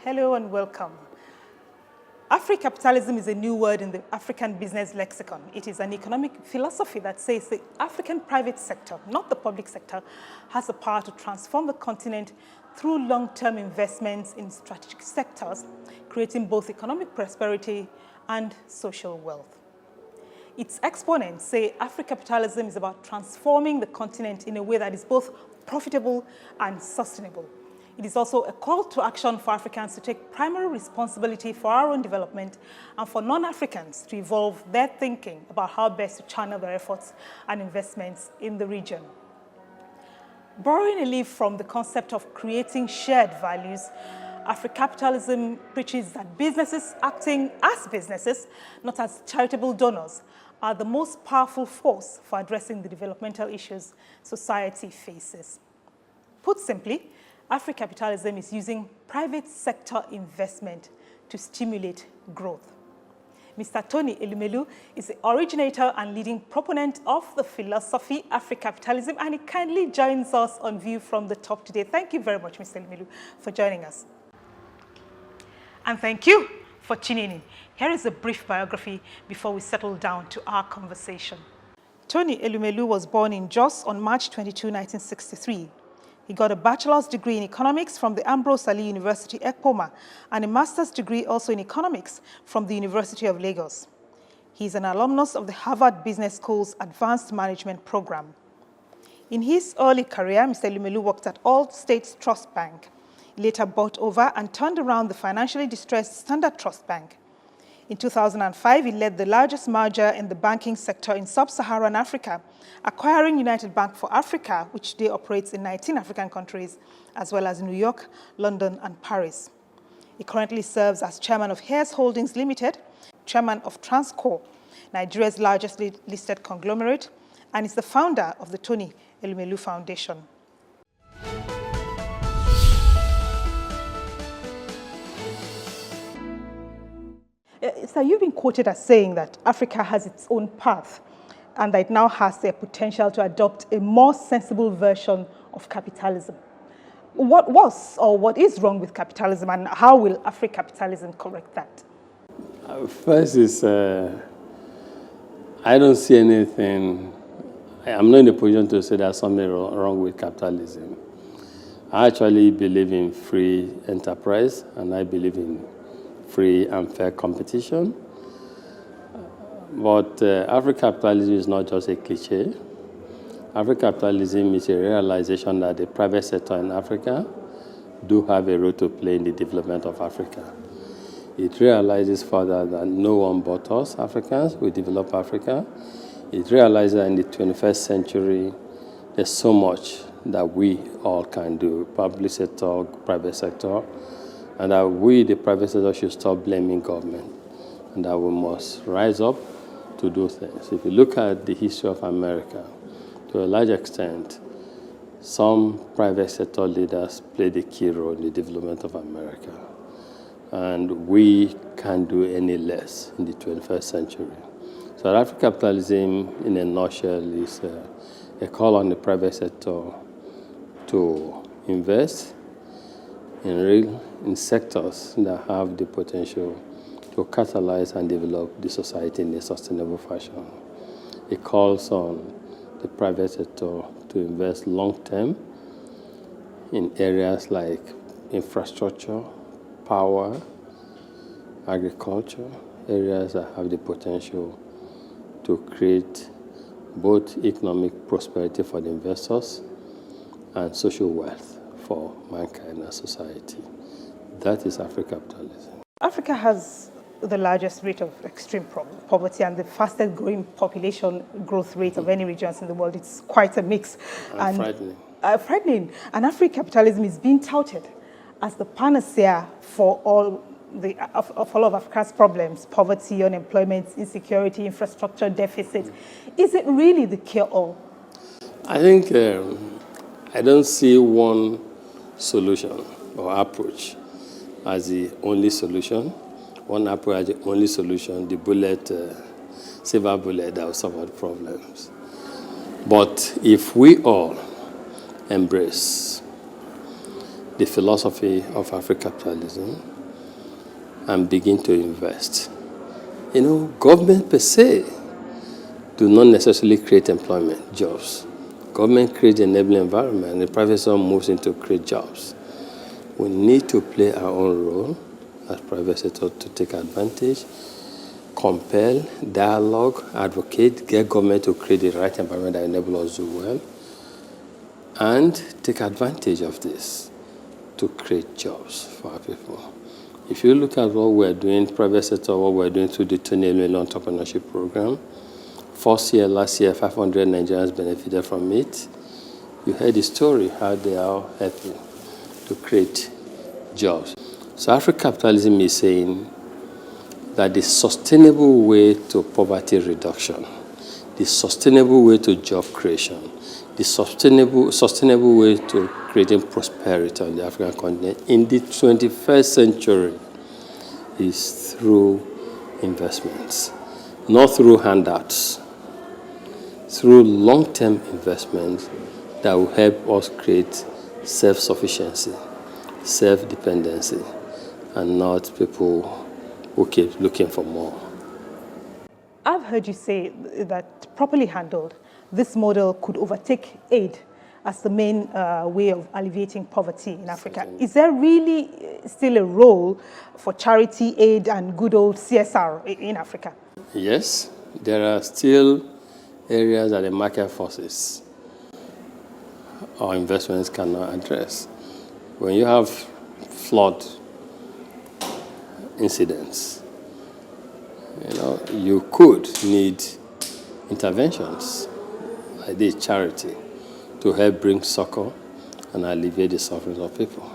Hello and welcome. Africapitalism is a new word in the African business lexicon. It is an economic philosophy that says the African private sector, not the public sector, has the power to transform the continent through long-term investments in strategic sectors, creating both economic prosperity and social wealth. Its exponents say Africapitalism is about transforming the continent in a way that is both profitable and sustainable. It is also a call to action for Africans to take primary responsibility for our own development and for non-Africans to evolve their thinking about how best to channel their efforts and investments in the region. Borrowing a leaf from the concept of creating shared values, Africapitalism preaches that businesses acting as businesses, not as charitable donors, are the most powerful force for addressing the developmental issues society faces. Put simply, Africapitalism is using private sector investment to stimulate growth. Mr. Tony Elumelu is the originator and leading proponent of the philosophy Africapitalism, and he kindly joins us on View from the Top today. Thank you very much, Mr. Elumelu, for joining us. And thank you for tuning in. Here is a brief biography before we settle down to our conversation. Tony Elumelu was born in Jos on March 22, 1963. He got a bachelor's degree in economics from the Ambrose Ali University, Ekpoma, and a master's degree also in economics from the University of Lagos. He is an alumnus of the Harvard Business School's Advanced Management Program. In his early career, Mr. Elumelu worked at All States Trust Bank. He later bought over and turned around the financially distressed Standard Trust Bank. In 2005, he led the largest merger in the banking sector in sub-Saharan Africa, acquiring United Bank for Africa, which today operates in 19 African countries, as well as New York, London, and Paris. He currently serves as chairman of Hares Holdings Limited, chairman of Transcorp, Nigeria's largest listed conglomerate, and is the founder of the Tony Elumelu Foundation. So you've been quoted as saying that Africa has its own path and that it now has the potential to adopt a more sensible version of capitalism. What was or what is wrong with capitalism, and how will Africapitalism correct that? First is, I don't see anything, I'm not in a position to say there's something wrong with capitalism. I actually believe in free enterprise, and I believe in free and fair competition. But Africapitalism is not just a cliche. Africapitalism is a realization that the private sector in Africa do have a role to play in the development of Africa. It realizes further that no one but us, Africans, will develop Africa. It realizes that in the 21st century, there's so much that we all can do, public sector, private sector, and that we, the private sector, should stop blaming government, and that we must rise up to do things. If you look at the history of America, to a large extent, some private sector leaders played a key role in the development of America. And we can't do any less in the 21st century. So Africapitalism, in a nutshell, is a call on the private sector to invest in sectors that have the potential to catalyze and develop the society in a sustainable fashion. It calls on the private sector to invest long-term in areas like infrastructure, power, agriculture, areas that have the potential to create both economic prosperity for the investors and social wealth for mankind and society. That is Africapitalism. Africa has the largest rate of extreme poverty and the fastest growing population growth rate of any regions in the world. It's quite a mix. And frightening. Frightening. And Africapitalism is being touted as the panacea for all of Africa's problems: poverty, unemployment, insecurity, infrastructure deficit. Is it really the cure-all? I think I don't see one solution or approach as the only solution. One approach as the only solution, the silver bullet that will solve all problems. But if we all embrace the philosophy of Africapitalism and begin to invest. Government per se do not necessarily create employment, jobs. Government creates an enabling environment, and the private sector moves in to create jobs. We need to play our own role as private sector to take advantage, compel, dialogue, advocate, get government to create the right environment that enables us to do well, and take advantage of this to create jobs for our people. If you look at what we're doing, private sector, what we're doing through the Elumelu entrepreneurship program, last year, 500 Nigerians benefited from it. You heard the story, how they are helping to create jobs. So Africapitalism is saying that the sustainable way to poverty reduction, the sustainable way to job creation, the sustainable way to creating prosperity on the African continent in the 21st century is through investments, not through handouts, through long-term investments that will help us create self-sufficiency, self-dependency, and not people who keep looking for more. I've heard you say that properly handled, this model could overtake aid as the main way of alleviating poverty in Africa. Is there really still a role for charity, aid, and good old CSR in Africa? Yes, there are still areas that the market forces or investments cannot address. When you have flood incidents, you could need interventions like this, charity, to help bring succor and alleviate the suffering of people.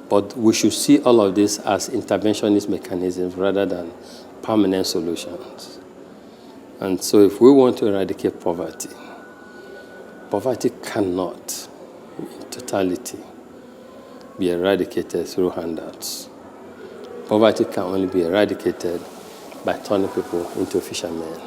But we should see all of this as interventionist mechanisms rather than permanent solutions. And so if we want to eradicate poverty, poverty cannot, in totality, be eradicated through handouts. Poverty can only be eradicated by turning people into fishermen.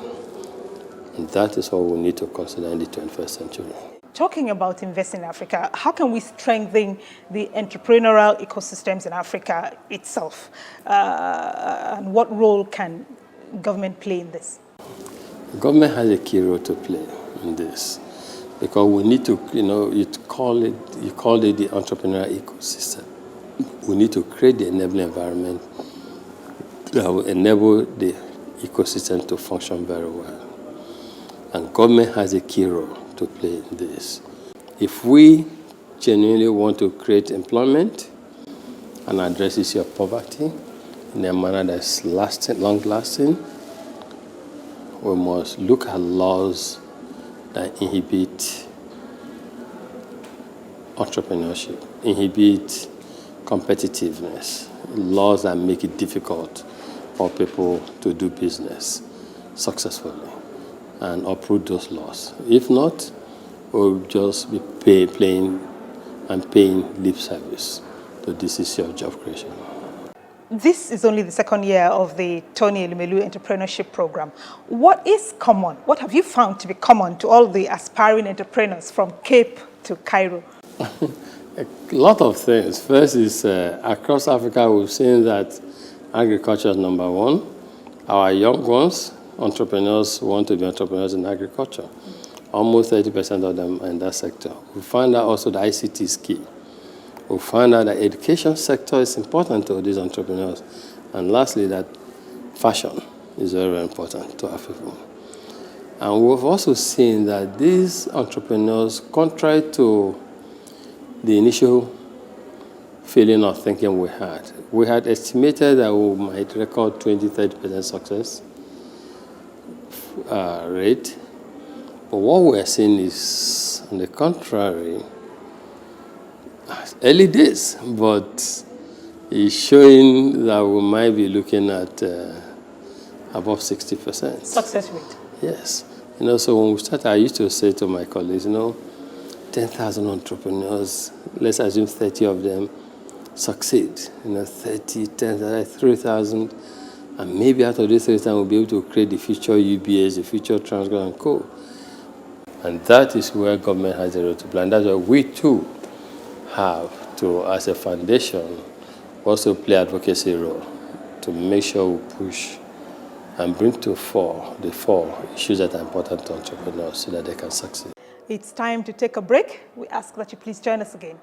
And that is what we need to consider in the 21st century. Talking about investing in Africa, how can we strengthen the entrepreneurial ecosystems in Africa itself? And what role can government play in this? Government has a key role to play in this, because we need to, you call it the entrepreneurial ecosystem. We need to create the enabling environment that will enable the ecosystem to function very well. And government has a key role to play in this. If we genuinely want to create employment and address the issue of poverty in a manner that's long-lasting, we must look at laws that inhibit entrepreneurship, inhibit competitiveness, laws that make it difficult for people to do business successfully, and uproot those laws. If not, we'll just be paying lip service to this issue of job creation. This is only the second year of the Tony Elumelu Entrepreneurship Program. What is common? What have you found to be common to all the aspiring entrepreneurs from Cape to Cairo? A lot of things. First is across Africa, we've seen that agriculture is number one. Our young ones, entrepreneurs, want to be entrepreneurs in agriculture. Almost 30% of them are in that sector. We find out also that ICT is key. We find out that education sector is important to these entrepreneurs. And lastly, that fashion is very, very important to our people. And we've also seen that these entrepreneurs, contrary to the initial feeling of thinking we had estimated that we might record 20-30% success rate. But what we're seeing is, on the contrary, early days, but it's showing that we might be looking at above 60%. Success rate? Yes. So when we started, I used to say to my colleagues, 10,000 entrepreneurs, let's assume 30 of them succeed. 30, 10, 3,000, and maybe out of these 3,000 we'll be able to create the future UBS, the future Transcorp and Co. And that is where government has a role to play. And that's why we too have to, as a foundation, also play advocacy role to make sure we push and bring to the fore issues that are important to entrepreneurs so that they can succeed. It's time to take a break. We ask that you please join us again.